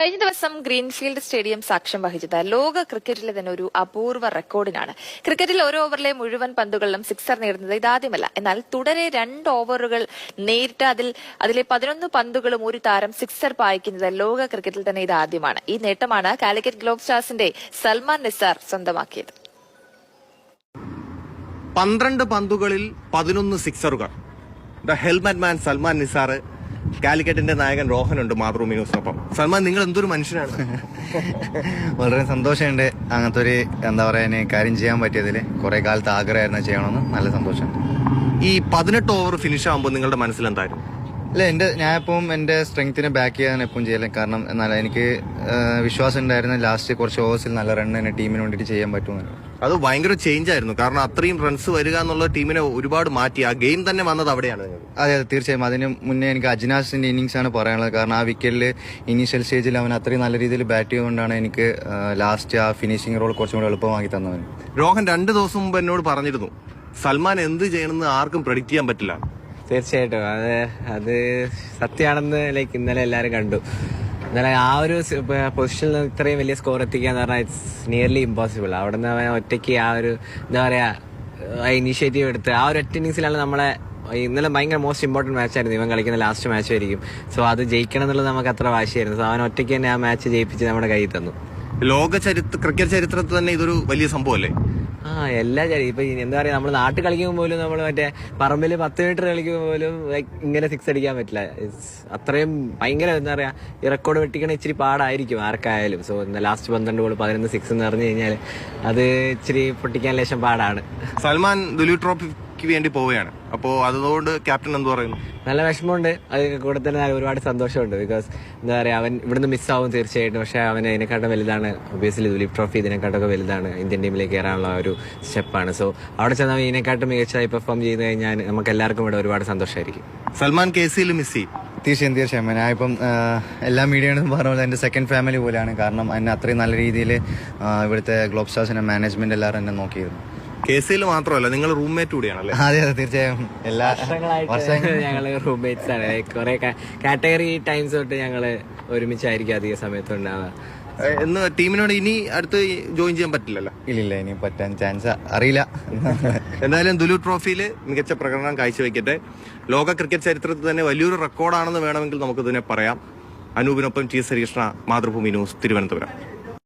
കഴിഞ്ഞ ദിവസം greenfield stadium സാക്ഷ്യം വഹിച്ചത് ലോക ക്രിക്കറ്റിലെ തന്നെ ഒരു അപൂർവ റെക്കോർഡിനാണ്. ക്രിക്കറ്റിൽ ഓരോ ഓവറിലെ മുഴുവൻ പന്തുകളിലും സിക്സർ നേടുന്നത് ഇതാദ്യമല്ല. എന്നാൽ തുടരെ 2 ഓവറുകൾ നേരിട്ട് അതിലെ 11 പന്തുകളും ഒരു താരം സിക്സർ പായിക്കുന്നത് ലോക ക്രിക്കറ്റിൽ തന്നെ ഇതാദ്യമാണ്. ഈ നേട്ടമാണ് കാലിക്കറ്റ് ഗ്ലോബ് സ്റ്റാർസിന്റെ സൽമാൻ നിസാർ സ്വന്തമാക്കിയത്. 12 പന്തുകളിൽ 11 സിക്സറുകൾ. ദ ഹെൽമെറ്റ് മാൻ സൽമാൻ നിസാർ. കാലിക്കറ്റിന്റെ നായകൻ റോഹനുണ്ട് മാതൃഭൂമി ന്യൂസിനൊപ്പം. സൽമാൻ, നിങ്ങൾ എന്തൊരു മനുഷ്യനാണ്. വളരെ സന്തോഷമുണ്ട്. അങ്ങനത്തെ ഒരു കാര്യം ചെയ്യാൻ പറ്റിയതിൽ കുറെ കാലത്ത് ആഗ്രഹമായിരുന്നു ചെയ്യണമെന്ന്. നല്ല സന്തോഷമുണ്ട്. ഈ 18 ഓവർ ഫിനിഷ് ആകുമ്പോൾ നിങ്ങളുടെ മനസ്സിൽ എന്തായിരുന്നു? ഇല്ല, ഞാനിപ്പം എന്റെ സ്ട്രെങ്തിനെ ബാക്ക് ചെയ്യാൻ എപ്പോഴും ചെയ്യല്. കാരണം എന്നാൽ എനിക്ക് വിശ്വാസം ഉണ്ടായിരുന്നു ലാസ്റ്റ് കുറച്ച് ഓവേഴ്സിൽ നല്ല റൺ തന്നെ ടീമിന് വേണ്ടിയിട്ട് ചെയ്യാൻ പറ്റുമെന്ന്. അത് ഭയങ്കര ചേഞ്ച് ആയിരുന്നു. കാരണം അത്രയും റൺസ് വരിക എന്നുള്ള ടീമിനെ ഒരുപാട് മാറ്റി. ആ ഗെയിം തന്നെ വന്നത് അവിടെയാണ്. അതെ, തീർച്ചയായും. അതിന് മുന്നേ എനിക്ക് അജ്നാസിന്റെ ഇന്നിങ്സ് ആണ് പറയാനുള്ളത്. കാരണം ആ വിക്കറ്റിൽ ഇനീഷ്യൽ സ്റ്റേജിൽ അവൻ അത്രയും നല്ല രീതിയിൽ ബാറ്റ് ചെയ്തുകൊണ്ടാണ് എനിക്ക് ലാസ്റ്റ് ആ ഫിനിഷിംഗ് റോൾ കുറച്ചും കൂടെ എളുപ്പമാക്കി തന്നവൻ. രോഹൻ 2 ദിവസം മുമ്പ് എന്നോട് പറഞ്ഞിരുന്നു സൽമാൻ എന്ത് ചെയ്യണമെന്ന് ആർക്കും പ്രെഡിക്റ്റ് ചെയ്യാൻ പറ്റില്ല. തീർച്ചയായിട്ടും അത് സത്യമാണെന്ന് ഇന്നലെ എല്ലാവരും കണ്ടു. എന്നാലും ആ ഒരു പൊസിഷനിൽ ഇത്രയും വലിയ സ്കോർ എത്തിക്കുക എന്ന് പറഞ്ഞാൽ ഇറ്റ്സ് നിയർലി ഇമ്പോസിബിൾ. അവിടെ നിന്ന് അവൻ ഒറ്റയ്ക്ക് ആ ഒരു ഇനീഷ്യേറ്റീവ് എടുത്ത് ആ ഒരു ഒറ്റ ഇന്നിങ്സിലാണ് നമ്മളെ ഇന്നലെ ഭയങ്കര മോസ്റ്റ് ഇമ്പോർട്ടന്റ് മാച്ചായിരുന്നു. ഇവൻ കളിക്കുന്ന ലാസ്റ്റ് മാച്ച് ആയിരിക്കും. സോ അത് ജയിക്കണം എന്നുള്ളത് നമുക്ക് അത്ര വാശിയായിരുന്നു. സോ അവൻ ഒറ്റയ്ക്ക് തന്നെ ആ മാച്ച് ജയിപ്പിച്ച് നമ്മുടെ കയ്യിൽ തന്നു. ക്രിക്കറ്റ് ചരിത്രത്തിൽ തന്നെ ഇതൊരു വലിയ സംഭവമല്ലേ? എല്ലാ ഇപ്പൊ എന്താ പറയാ, നമ്മൾ നാട്ടിൽ കളിക്കുമ്പോൾ പോലും നമ്മൾ മറ്റേ പറമ്പിൽ 10 മീറ്റർ കളിക്കുമ്പോൾ പോലും ഇങ്ങനെ സിക്സ് അടിക്കാൻ പറ്റില്ല. അത്രയും ഭയങ്കര എന്താ പറയാ, ഈ റെക്കോർഡ് വെട്ടിക്കണ ഇച്ചിരി പാടായിരിക്കും ആർക്കായാലും. സോ ലാസ്റ്റ് 12 ബോൾ 11 സിക്സ് എന്ന് പറഞ്ഞു കഴിഞ്ഞാൽ അത് ഇച്ചിരി പൊട്ടിക്കാൻ ലേശം പാടാണ്. സൽമാൻ ദുലീപ് ട്രോഫിക്ക് വേണ്ടി പോവുകയാണ്. അപ്പോൾ അതുകൊണ്ട് ക്യാപ്റ്റൻ എന്ത് പറയുന്നു? നല്ല വിഷമമുണ്ട്. അത് കൂടെ തന്നെ ഒരുപാട് സന്തോഷമുണ്ട്. ബിക്കോസ് എന്താ പറയാ, അവൻ ഇവിടുന്ന് മിസ്സാവും തീർച്ചയായിട്ടും. പക്ഷെ അവന് ഇതിനെക്കാട്ടും വലുതാണ് ഒബിയസ്ലി ദുലീപ് ട്രോഫി. ഇതിനെക്കാട്ടൊക്കെ വലുതാണ് ഇന്ത്യൻ ടീമിലേക്ക് കയറാനുള്ള ഒരു സ്റ്റെപ്പാണ്. സോ അവിടെ ചെന്ന് അവൻ ഇതിനെക്കാട്ടും മികച്ചതായി പെർഫോം ചെയ്ത് കഴിഞ്ഞാൽ നമുക്ക് എല്ലാവർക്കും ഇവിടെ ഒരുപാട് സന്തോഷമായിരിക്കും. സൽമാൻ KCL മിസ് ചെയ്യും. തീർച്ചയായും. ഞാനിപ്പം എല്ലാ മീഡിയകളും പറഞ്ഞ പോലെ എൻ്റെ സെക്കൻഡ് ഫാമിലി പോലെയാണ്. കാരണം എന്നെ അത്രയും നല്ല രീതിയിൽ ഇവിടുത്തെ ഗ്ലോബ് സ്റ്റാർസിന്റെ മാനേജ്മെന്റ് എല്ലാവരും എന്നെ നോക്കിയിരുന്നു. KCL മാത്രമല്ല, നിങ്ങൾ റൂംമേറ്റ് കൂടിയാണല്ലേ? അതെ, തീർച്ചയായും. എല്ലാ വർഷങ്ങളായിട്ട് ഞങ്ങള് റൂംമേറ്റ്സ് ആണ്. കുറെ കാറ്റഗറി ടൈംസ് തൊട്ട് ഞങ്ങള് ഒരുമിച്ചായിരിക്കും അധിക സമയത്ത് ഉണ്ടാവുക. എന്ന് ടീമിനോട് ഇനി അടുത്ത് ജോയിൻ ചെയ്യാൻ പറ്റില്ലല്ലോ? ഇല്ല, ഇനി പറ്റാൻ ചാൻസ് അറിയില്ല. എന്തായാലും ദുലീപ് ട്രോഫിയിൽ മികച്ച പ്രകടനം കാഴ്ചവെക്കട്ടെ. ലോക ക്രിക്കറ്റ് ചരിത്രത്തിൽ തന്നെ വലിയൊരു റെക്കോർഡാണെന്ന് വേണമെങ്കിൽ നമുക്കിതിനെ പറയാം. അനൂപിനൊപ്പം T. ഹരികൃഷ്ണ, മാതൃഭൂമി ന്യൂസ്, തിരുവനന്തപുരം.